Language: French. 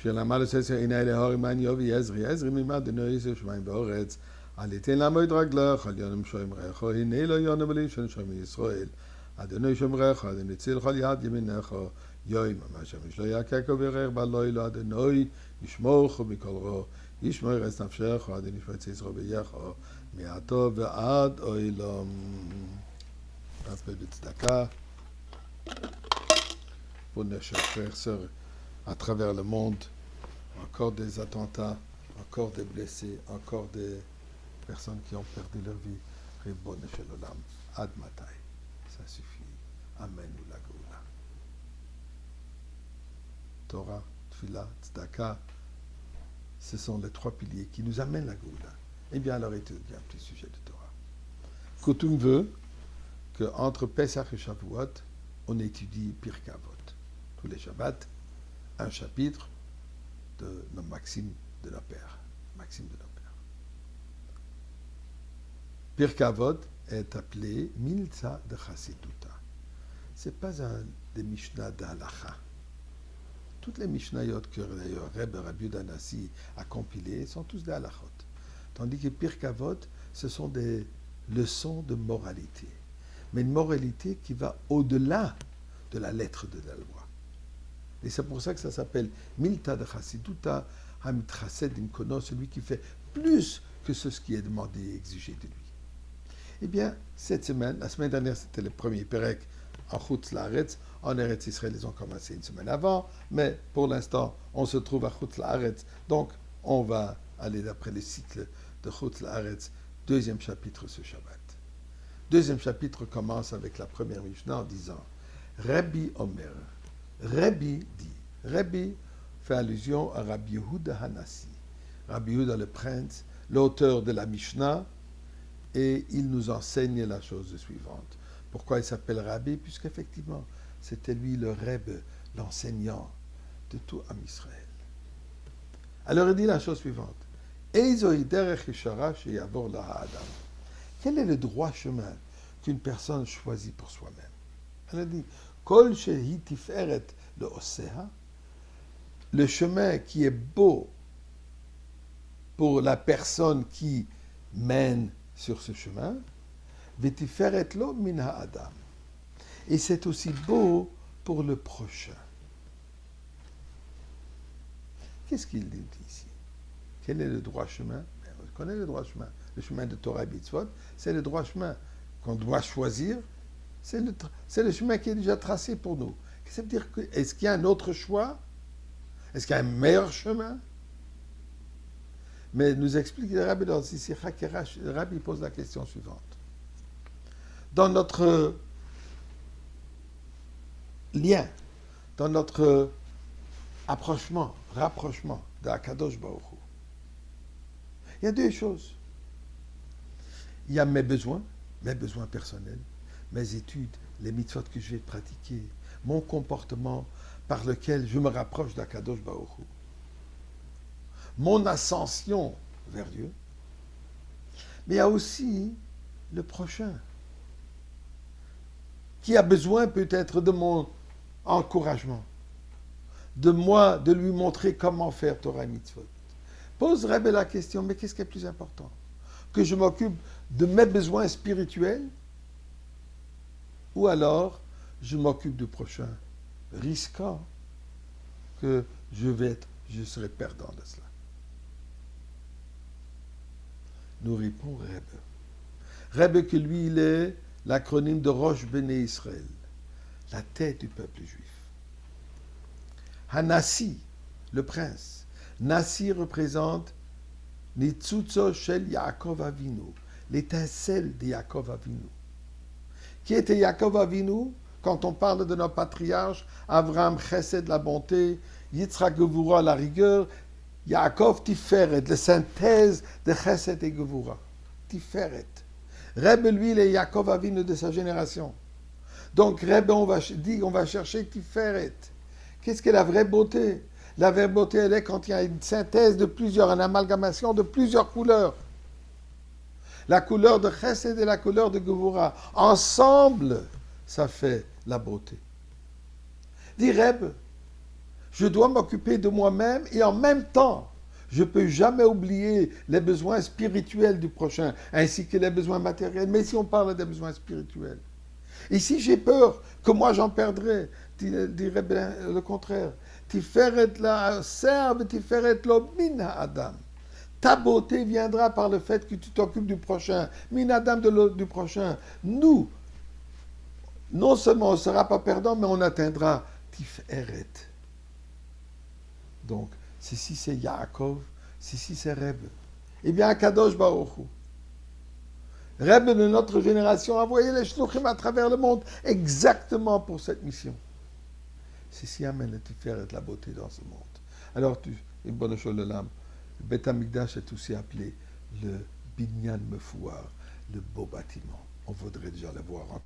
שיר למעלה לססר הנה אלה הורי מן יובי עזרי, עזרי ממד דנו יסר שמיים באורץ, על יתן לעמוד רגלך, על יונם שומרך, הנה לא יונה בלי שומי ישראל, אדוני שומרך, אדוני ציל כל יד ימינך, יוים, מה שמש לא יקק וברר בלילה, אדוני ישמורך מכל רע, ישמור את נפשך, אדוני ישמץ ישרו בייך, מעתו ועד אוילום. אז בצדקה, pour nos chers frères et sœurs à travers le monde, encore des attentats, encore des blessés, encore des personnes qui ont perdu leur vie. Ribbon shel olam, ad matai. Ça suffit. Amen ou la Goula. Torah, Tfila, Tzedaka, ce sont les trois piliers qui nous amènent la Goula. Eh bien, alors étudiez un petit sujet de Torah. Koutoum veut qu'entre Pesach et Shavuot, on étudie Pirkei Avot. Tous les Shabbats, un chapitre de nos maximes de nos pères. Maximes de nos pères. Pirkei Avot est appelé Miltza de Chassiduta. Ce n'est pas un des Mishnah d'Halacha. Toutes les Mishnayot que Rabbi Yehuda Hanassi a compilées sont tous des halachot. Tandis que Pirkei Avot, ce sont des leçons de moralité. Mais une moralité qui va au-delà de la lettre de la loi. Et c'est pour ça que ça s'appelle Milta de Chassiduta, Hamit Chased Imkono, celui qui fait plus que ce qui est demandé et exigé de lui. Eh bien, cette semaine, la semaine dernière, c'était le premier Perek en Chutz Laaretz. En Eretz Israël, ils ont commencé une semaine avant, mais pour l'instant, on se trouve à Chutz Laaretz. Donc, on va aller d'après le cycle de Chutz Laaretz, deuxième chapitre ce Shabbat. Deuxième chapitre commence avec la première Mishnah en disant Rabbi Omer. Rabbi dit. Rabbi fait allusion à Rabbi Yehuda Hanassi. Rabbi Yehuda le prince, l'auteur de la Mishnah, et il nous enseigne la chose suivante. Pourquoi il s'appelle Rabbi? Puisqu'effectivement, c'était lui le Rebbe, l'enseignant de tout Am Israël. Alors il dit la chose suivante. Eizoi derech yeshara sheyavor laha adam. Quel est le droit chemin qu'une personne choisit pour soi-même? Elle a dit, Kol shehi tiferet le oseha, le chemin qui est beau pour la personne qui mène sur ce chemin, vetiferet lo min ha'adam. Et c'est aussi beau pour le prochain. Qu'est-ce qu'il dit ici? Quel est le droit chemin? On connaît le droit chemin. Le chemin de Torah et Mitzvot, c'est le droit chemin qu'on doit choisir. C'est le chemin qui est déjà tracé pour nous. Ça veut dire que, est-ce qu'il y a un autre choix? Est-ce qu'il y a un meilleur chemin? Mais nous explique le Rabbi dans ici, le Rabbi pose la question suivante. Dans notre lien, dans notre rapprochement de Akadosh Baruch Hu, il y a deux choses. Il y a mes besoins personnels, mes études, les mitzvot que je vais pratiquer, mon comportement par lequel je me rapproche d'Akadosh Baruch Hu, mon ascension vers Dieu. Mais il y a aussi le prochain, qui a besoin peut-être de mon encouragement, de moi, de lui montrer comment faire Torah et mitzvot. Pose Rebbe la question, mais qu'est-ce qui est plus important? Que je m'occupe de mes besoins spirituels ou alors je m'occupe du prochain, risquant que je serai perdant de cela. Nous répond Rebbe. Rebbe que lui, il est l'acronyme de Rosh Bnei Israël, la tête du peuple juif. Hanassi, le prince. Nassi représente Nitzutzo Shel Yaakov Avinu, l'étincelle de Yaakov Avinu. Qui était Yaakov Avinu? Quand on parle de nos patriarches, Avraham Chesed, la bonté, Yitzhak Gevura, la rigueur, Yaakov Tiferet, la synthèse de Chesed et Gevura. Tiferet. Rebbe, lui, il est Yaakov Avinu de sa génération. Donc, Rebbe, on va chercher Tiferet. Qu'est-ce qu'est la vraie beauté? La vraie beauté, elle est quand il y a une synthèse de plusieurs, une amalgamation de plusieurs couleurs. La couleur de Chesed et la couleur de Gevura. Ensemble, ça fait la beauté. Dit Rebbe, Je dois m'occuper de moi-même et en même temps, je ne peux jamais oublier les besoins spirituels du prochain, ainsi que les besoins matériels. Mais si on parle des besoins spirituels, et si j'ai peur que moi j'en perdrai, dirais bien le contraire. Tiferet la serve, tiferet lo min Adam. Ta beauté viendra par le fait que tu t'occupes du prochain. Min Adam du prochain. Nous, non seulement on ne sera pas perdant, mais on atteindra Tiferet. Donc, si c'est Yaakov, si c'est Reb. Eh bien, Kadosh Baruch Hu. Reb de notre génération a envoyé les shluchim à travers le monde exactement pour cette mission. Si amène la beauté dans ce monde. Alors, une bonne chose, le Beth Amikdash est aussi appelé le Binyan Mefouar, le beau bâtiment. On voudrait déjà le voir encore.